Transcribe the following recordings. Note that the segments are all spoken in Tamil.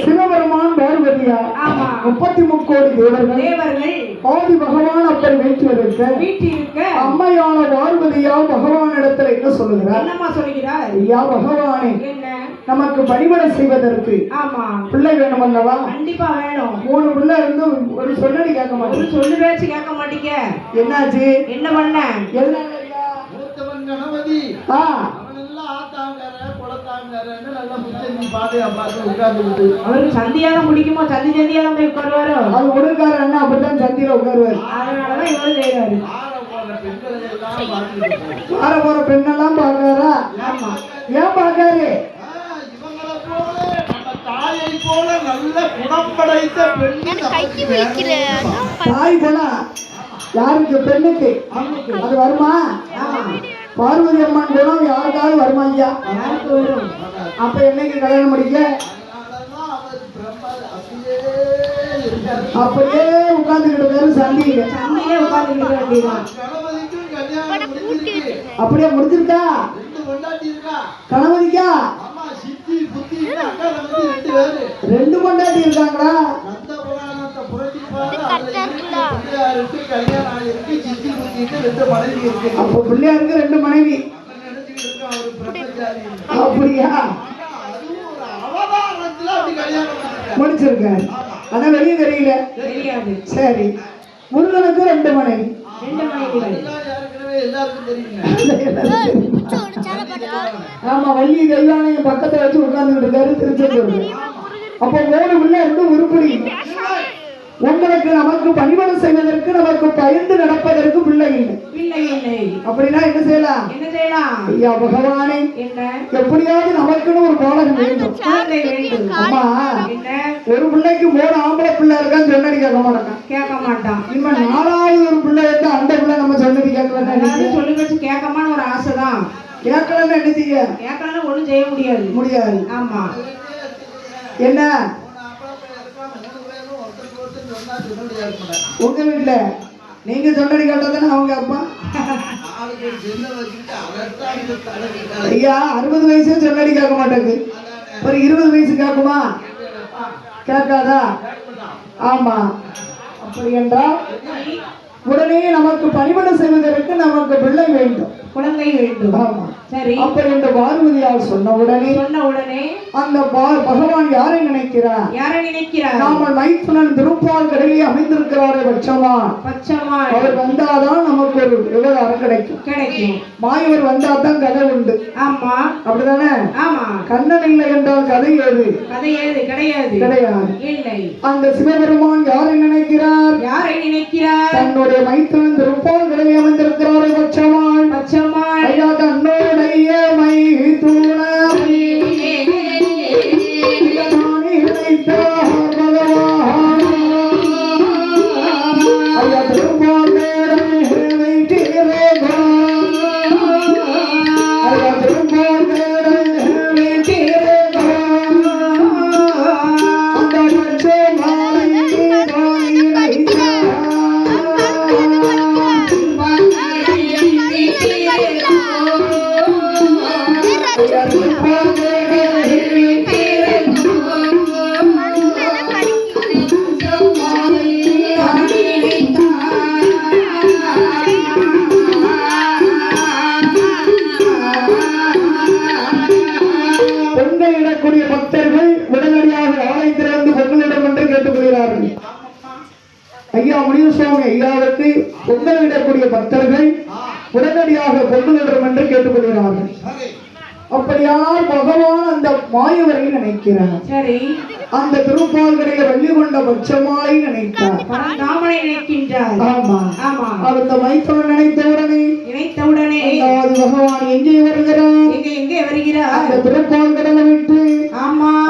சிவபெருமான் பார்வதியா 33 தேவர்கள் ஆதி பகவான் அப்படி வீட்டிருக்க அம்மையான பார்வதியா பகவான் இடத்துல என்ன சொல்லுகிறார்? ஐயா பகவானே, நமக்கு பணிபடை செய்வதற்கு பிள்ளை வேணும் அல்லவா? கண்டிப்பா வேணும். 3 பிள்ளை இருந்து ஒரு சொல்லடி கேட்க மாட்டேன். சொல்லு பேச்சு கேட்க மாட்டீங்க. என்னாச்சு? என்ன பண்ண? கணபதி அவருக்கு சந்தியாதான் பிடிக்குமோ? சந்தியாதான் போய் உட்காருவாரோ? அது உடுக்கார அண்ணா அப்படித்தான் சந்தியில உட்காருவாரு. அதனாலதான் இவரு செய்யறாரு. வார போற பெண்ணெல்லாம் பாக்குறாரா? ஏன் பாக்காரு? தாயை போல நல்ல குணம் படைத்த தாய் போல யாருக்கு? பெண்ணுக்கு. அது வருமா? பார்வதி அம்மன் குணம் யாருக்காவது வருமா ஐயா? அப்ப என்னைக்கு கல்யாணம் முடிக்க? அப்படியே உட்கார்ந்துக்கிட்டு சந்தியில அப்படியே முடிஞ்சிருக்கா? கணவதிக்கா 2 பொண்டாட்டி இருக்காங்களா? அப்ப பிள்ளையாருக்கு 2 மனைவி. அப்படியா? முடிச்சிருக்காரு. ஆனா வெளியே தெரியல. சரி, முருகனுக்கு 2 மனைவி. ஆமா, வள்ளி தெய்வானையும் பக்கத்துல வச்சு உட்கார்ந்துட்டு இருக்காரு திருச்செந்தூர். அப்ப 3 பிள்ளை இருந்து உருப்படி. உங்களுக்கு நமக்கு பணிபடை செய்வதற்கு நமக்கு பயந்து நடப்பதற்கு பிள்ளை இல்லை. அப்படின்னா என்ன செய்யலாம்? ஐயா பகவானே, எப்படியாவது நமக்குன்னு ஒரு பாலகம் வேண்டும். அம்மா, ஒரு பிள்ளைக்கு 3 ஆம்பளை பிள்ளை இருக்கான்னு சொன்னடி கேட்க மாட்டான். இனிமே 4வது ஒரு பிள்ளை இருந்தா அந்த பிள்ளை நம்ம சொன்னது கேட்கலாம். சொல்லி வச்சு கேட்கமான்னு ஒரு ஆசைதான். கேட்கலன்னு என்ன செய்ய? கேட்கலன்னு ஒண்ணும் செய்ய முடியாது. ஆமா. என்ன உங்க வீட்டுல நீங்க சொன்னடி கேட்டதானே அவங்க அப்பா? ஐயா 60 வயசு சொன்னடி கேட்க மாட்டேங்குது. ஒரு 20 வயசு கேட்குமா? கேட்காதா? ஆமா. அப்படி என்றால் உடனே நமக்கு பணிபடை செய்வதற்கு நமக்கு பிள்ளை வேண்டும், குழந்தை வேண்டும். ஆமா. சரி, அப்ப இந்த பார்வதியால் சொன்ன உடனே அந்த பகவான் யாரை நினைக்கிறார்? நாமல் மைத்துனன் திருப்பால் கடலில் அமைந்திருக்கிறாரே பட்சமான். அவர் வந்தாதான் நமக்கு ஒரு விவகாரம் கிடைக்கும். மாயவர் வந்தாதான் கதை உண்டு. ஆமா, அப்படிதானே? ஆமா. கண்ணன் இல்லை என்றால் கதை ஏது? கிடையாது. அந்த சிவபெருமான் யாரை நினைக்கிறார்? தன்னுடைய மைத்துனன் திருப்பால் கடலில் அமைந்திருக்கிறாரே பட்சமான். ஐயா, தன்னோடைய மைத்துன ஐயா முனியசுவாமி ஐயாவுக்கு பொங்கலிடக்கூடிய பக்தர்கள் உடனடியாக பொங்கலிடம் என்று கேட்டுக்கொள்கிறார்கள். அப்படியானால் பகவான் அந்த மாயவரை நினைக்கிறார். சரி, அந்த திருப்பால்கடையை வள்ளி கொண்ட பட்சமாய் நினைத்தார். ஆமா, அந்த மைத்துனன் நினைத்தவுடனே பகவான் எங்கே வருகிறார்? அந்த திருப்பால்கடலை விட்டு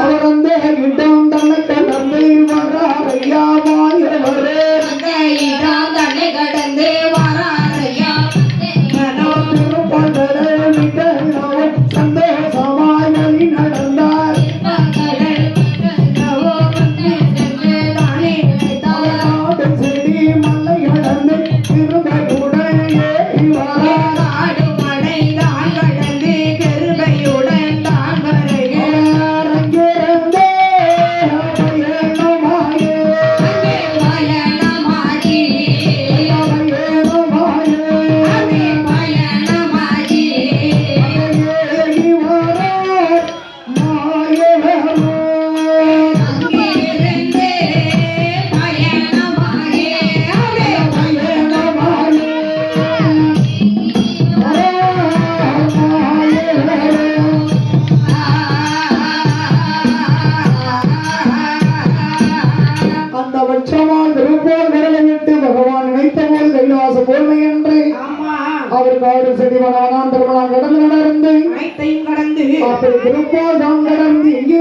அவர் அந்த இடம் தன்னை கடந்து வரார். ஐயா மாயவரே அப்படி திருப்போர் தான் கடந்து எங்கே